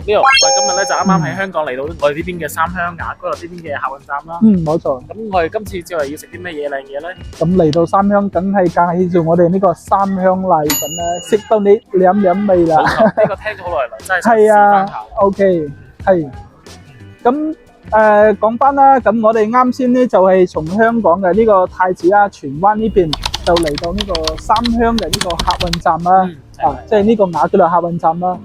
呢度我哋今日咧就啱啱喺香港嚟到我哋呢邊嘅三鄉雅居樂呢邊嘅客運站啦。冇錯。咁我哋今次之後要食啲咩嘢靚嘢咧？咁嚟到三鄉，梗係介紹我哋呢個三鄉瀨粉啦，食到你舐味啦。冇錯，呢個聽咗好耐啦，真係想係啊試翻下。 ，OK，係。咁講翻啦，咁我哋啱先咧就係從香港嘅呢個太子啦、荃灣呢邊就嚟到呢個三鄉嘅呢個客運站啦，即係呢個雅居樂客運站啦。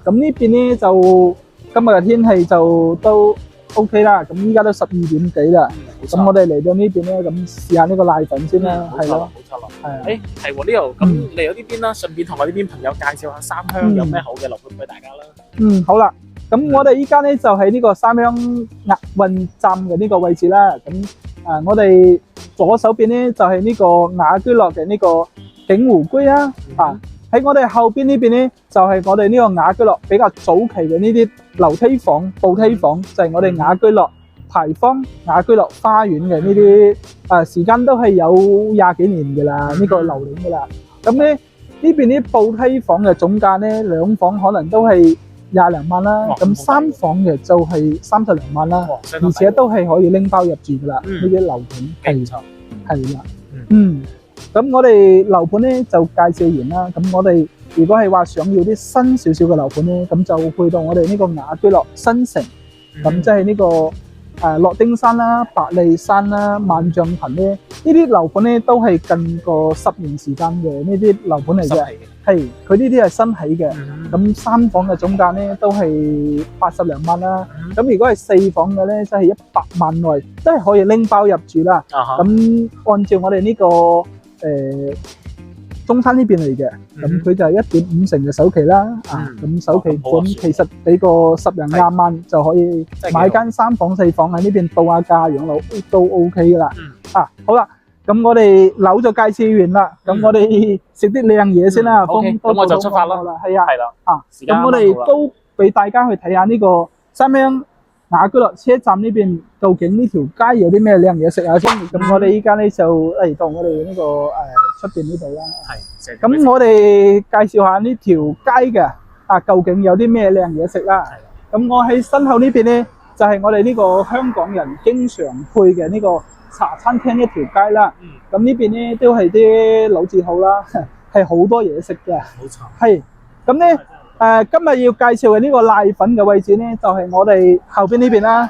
咁呢邊咧就今日嘅天氣就都 OK 啦，咁依家都12點幾啦。咁我哋嚟到呢邊咧，咁試下呢個瀨粉先啦，係咯，冇錯啦。係啊。誒係喎，呢度咁嚟到呢邊啦，順便同我呢邊朋友介紹下三鄉有咩好嘅樓盤俾大家啦。好啦。咁我哋依家咧就喺呢個三鄉客運站嘅呢個位置啦。咁我哋左手邊咧就係呢個雅居樂嘅呢個景湖居啦。喺我哋後邊呢邊咧就係我哋呢個雅居樂比較早期嘅呢啲樓梯房、步梯房，就係我哋雅居樂牌坊、雅居樂花園嘅呢啲時間都係有20幾年嘅啦，呢個樓齡嘅啦。咁咧呢邊啲步梯房嘅總價咧，2房可能都係20零萬啦，咁3房嘅就係30零萬啦，而且都係可以拎包入住噶啦，呢啲樓盤係啦，咁我哋樓盤咧就介紹完啦，咁我哋如果係話想要啲新少少嘅樓盤咧，咁就去到我哋呢個雅居樂新城，咁即係呢個樂丁山啦、百利山啦、萬象群咧，呢啲樓盤咧都係近個10年時間嘅呢啲樓盤嚟嘅。係，佢呢啲係新起嘅，咁3房嘅總價咧都係80零萬啦。咁如果係4房嘅咧，即係100萬內，都係可以拎包入住啦。咁按照我哋呢個中山呢邊嚟嘅，咁佢就係1.5成嘅首期啦。咁首期款其實俾個10零20萬就可以買間3房4房喺呢邊度下假養老都 OK 噶啦。好啦。咁我哋樓就介紹完啦，咁我哋食啲靚嘢先啦。咁我就出發啦。係啊，係啦。咁我哋都俾大家去睇下呢個三鄉雅居樂車站呢邊究竟呢條街有啲咩靚嘢食下先。咁我哋依家咧就嚟到我哋呢個出邊呢度啦。係。咁我哋介紹下呢條街嘅究竟有啲咩靚嘢食啦。咁我喺身後呢邊咧就係我哋呢個香港人經常去嘅呢個茶餐廳一條街啦，咁呢邊咧都係啲老字號啦，係好多嘢食嘅。冇錯。係，咁咧今日要介紹嘅呢個瀨粉嘅位置咧，就係我哋後邊呢邊啦。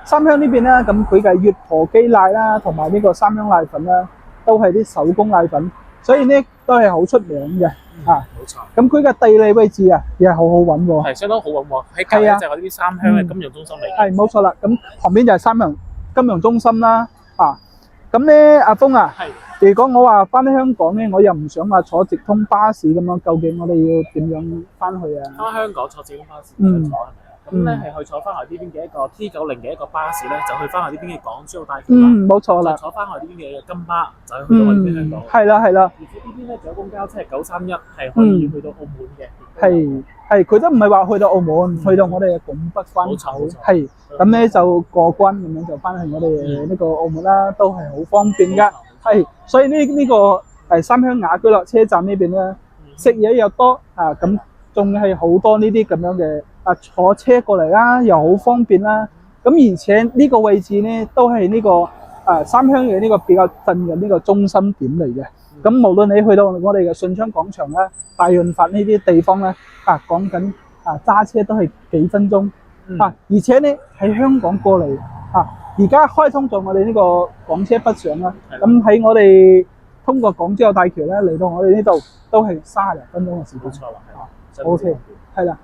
三鄉呢邊啦，咁佢嘅越婆基瀨啦，同埋呢個三鄉瀨粉啦，都係啲手工瀨粉，所以咧都係好出名嘅。冇錯。咁佢嘅地理位置又係好好揾喎。係相當好揾喎，喺隔離就係我呢啲三鄉嘅金融中心嚟。係冇錯啦，咁旁邊就係三鄉金融中心啦。咁咧，阿峰如果我話翻香港咧，我又唔想話坐直通巴士咁樣，究竟我哋要點樣翻去啊？翻香港坐直通巴士坐係咪啊？咁咧係去坐翻去呢邊嘅一個 T90嘅一個巴士咧，就去翻去呢邊嘅港珠澳大橋啦。冇錯啦。坐翻去呢邊嘅金巴，就去到我哋邊香港。係啦。而且呢邊咧仲有公交車931，係可以去到澳門嘅。係，佢都唔係話去到澳門，去到我哋嘅拱北關口。係，咁咧就過關咁樣就翻去我哋呢個澳門啦，都係好方便噶。係，所以呢個三鄉雅居樂車站呢邊咧，食嘢又多咁仲係好多呢啲咁樣嘅坐車過嚟啦，又好方便啦。咁而且呢個位置咧都係呢個三鄉嘅呢個比較近嘅呢個中心點嚟嘅。咁無論你去到我哋嘅順昌廣場啦、大潤發呢啲地方咧，講緊揸車都係幾分鐘。而且咧喺香港過嚟而家開通咗我哋呢個港車北上啦。咁喺我哋通過港珠澳大橋咧嚟到我哋呢度都係30零分鐘嘅時間。冇錯啦。OK，係啦。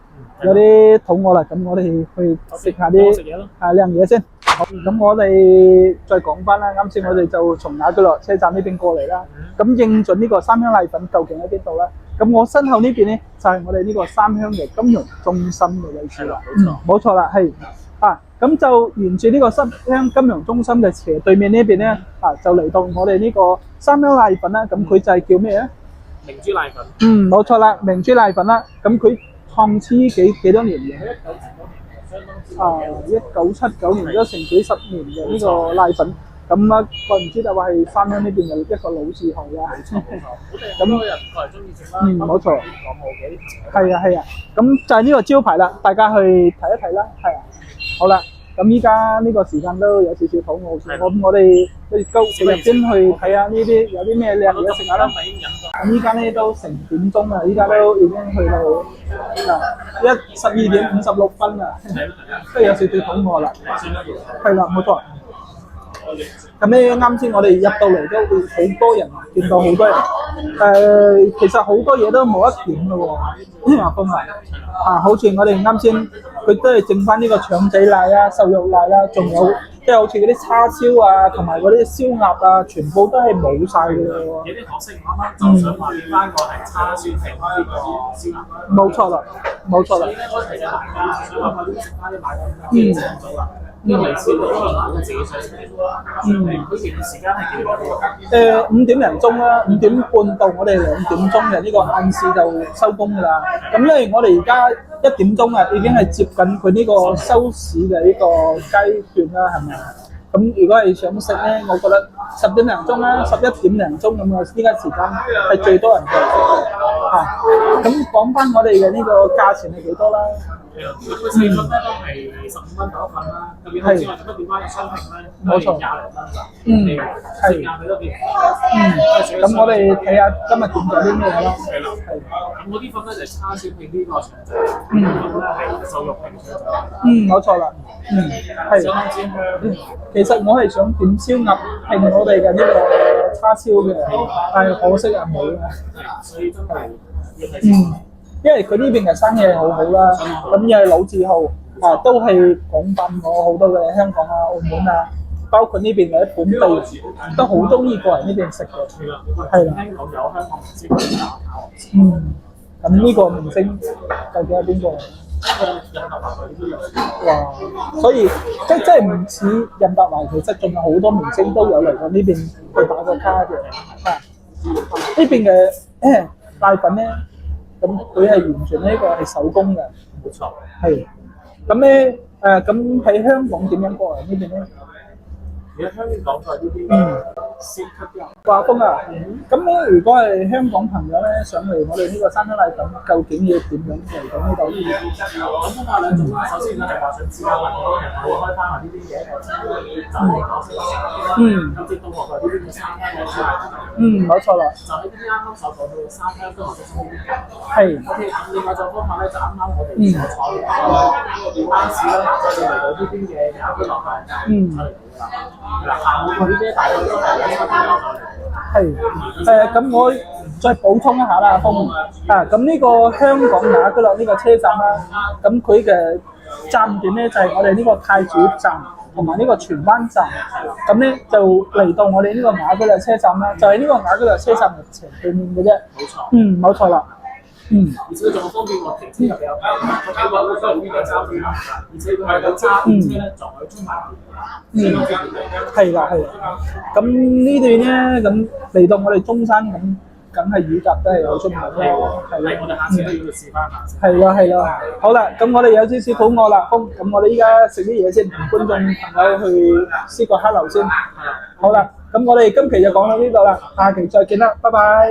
有啲肚餓啦，咁我哋去食下啲靚嘢先。好，咁我哋再講翻啦。啱先我哋就從雅居樂車站呢邊過嚟啦。咁應準呢個三鄉瀨粉究竟喺邊度咧？咁我身後呢邊咧就係我哋呢個三鄉嘅金融中心嘅位置啦。冇錯啦，係咁就沿住呢個三鄉金融中心嘅斜對面呢邊咧就嚟到我哋呢個三鄉瀨粉啦。咁佢就係叫咩咧？明珠瀨粉。冇錯啦，明珠瀨粉啦。咁佢創始幾多年嘅？1979年，1979年都成幾十年嘅呢個瀨粉。咁啊，怪唔知就話係三鄉呢邊有一個老字號啦。咁多人過嚟中意食啦。冇錯。港澳嘅啲係啊係啊，咁就係呢個招牌啦，大家去睇一睇啦。係啊，好啦，咁依家呢個時間都有少少肚餓先，我哋去高入邊去睇下呢啲有啲咩靚嘢食下啦。咁依家咧都成點鐘啦，依家都已經去到12:56啦，都有少少肚餓啦。係啦，冇錯。咁咧啱先我哋入到嚟都會好多人，見到好多人。其實好多嘢都冇得點咯喎，阿峰啊，好似我哋啱先佢都係剩翻呢個腸仔瀨啦、瘦肉瀨啦，仲有即係好似嗰啲叉燒啊，同埋嗰啲燒鴨啊，全部都係冇晒嘅喎。有啲可惜，我啱啱就想話點翻個係叉燒定呢個燒鴨。冇錯啦，冇錯啦。所以咧，我提醒大家，想話快啲食翻啲買咁食唔到啦。因為燒到可能自己想食嘅。佢其實時間係幾多？5點零鐘啦，5點半到我哋2點鐘嘅呢個晏市就收工㗎啦。咁因為我哋而家1點鐘啊，已經係接近佢呢個收市嘅呢個階段啦，係咪？咁如果係想食咧，我覺得10點零鐘啦，11點零鐘咁嘅呢間時間係最多人嘅。咁講翻我哋嘅呢個價錢係幾多啦？佢四份咧都係15蚊1份啦，特別好似話做乜點解商品咧都係20零蚊咋，係價比都幾平。咁我哋睇下今日點咗啲咩咯？係啦，咁我啲份咧就叉燒拼呢個腸仔，咁咧係瘦肉拼腸仔。冇錯啦，係。相當之香。其實我係想點燒鴨拼我哋嘅呢個叉燒嘅，但係可惜啊冇啦。所以真係要係。因為佢呢邊嘅生意好好啦，咁又係老字號，都係廣泛我好多嘅香港啊、澳門啊，包括呢邊嘅本地都好中意過嚟呢邊食嘅，係啦。聽講有香港明星咁呢個明星究竟係邊個？哇！所以即係唔似任達華，其實仲有好多明星都有嚟過呢邊去打個卡嘅。呢邊嘅奶粉咧。咁佢係完全呢個係手工嘅，冇錯。係。咁咧咁喺香港點樣過嚟呢邊咧？而家香港在呢邊先吸引。華豐啊，咁咧如果係香港朋友咧上嚟我哋呢個山香奶粉，究竟要點樣嚟到呢度？咁分兩種啦，首先咧係話想自家揾好多人去開翻下呢啲嘢，就係講食。咁接到學校呢邊嘅三香嘅之後，冇錯啦。就喺呢啲啱啱所講到嘅三香都係食中嘅。係。咁另外種方法咧就啱啱我哋所採嘅巴士啦，就嚟到呢邊嘅有一啲落飯就嚟到啦。嗱，下午嗰啲咧大概都係係咁我再補充一下啦，峰咁呢個香港雅居樂呢個車站啦，咁佢嘅站點咧就係我哋呢個太子站同埋呢個荃灣站，咁咧就嚟到我哋呢個雅居樂車站啦，就係呢個雅居樂車站嘅斜對面嘅啫。冇錯。冇錯啦。而且仲方便我停車入比較快，我睇過都有呢個揸車，而且佢係有揸電車咧，仲可以充埋電。係啦。咁呢段咧，咁嚟到我哋中山咁，梗係乳鴿都係有出名啦。係啦，我哋下次都要去試翻下。係啦。好啦，咁我哋有少少肚餓啦，咁我哋依家食啲嘢先，同觀眾朋友去先個hello先。好啦，咁我哋今期就講到呢度啦，下期再見啦，拜拜。